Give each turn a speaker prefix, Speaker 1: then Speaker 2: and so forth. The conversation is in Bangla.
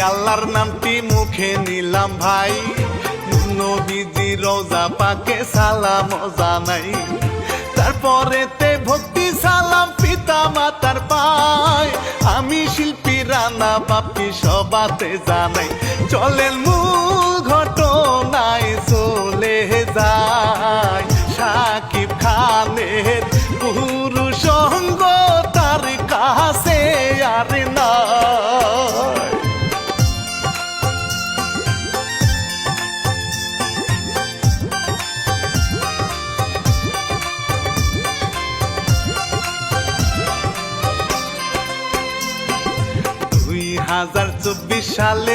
Speaker 1: আল্লাহর নামটি মুখে নিলাম ভাই, নবীজি রোজা পাকে সালাম জানাই, তারপরেতে ভক্তি সালাম পিতা মাতার পায়, আমি শিল্পী রানা বাপি সবাতে জানাই, চলেন মূল ঘটনায় চলে যায়, সাকিব খানের পুরুষ সঙ্গ তার কাছে আর নাই। দুই 2024 সালে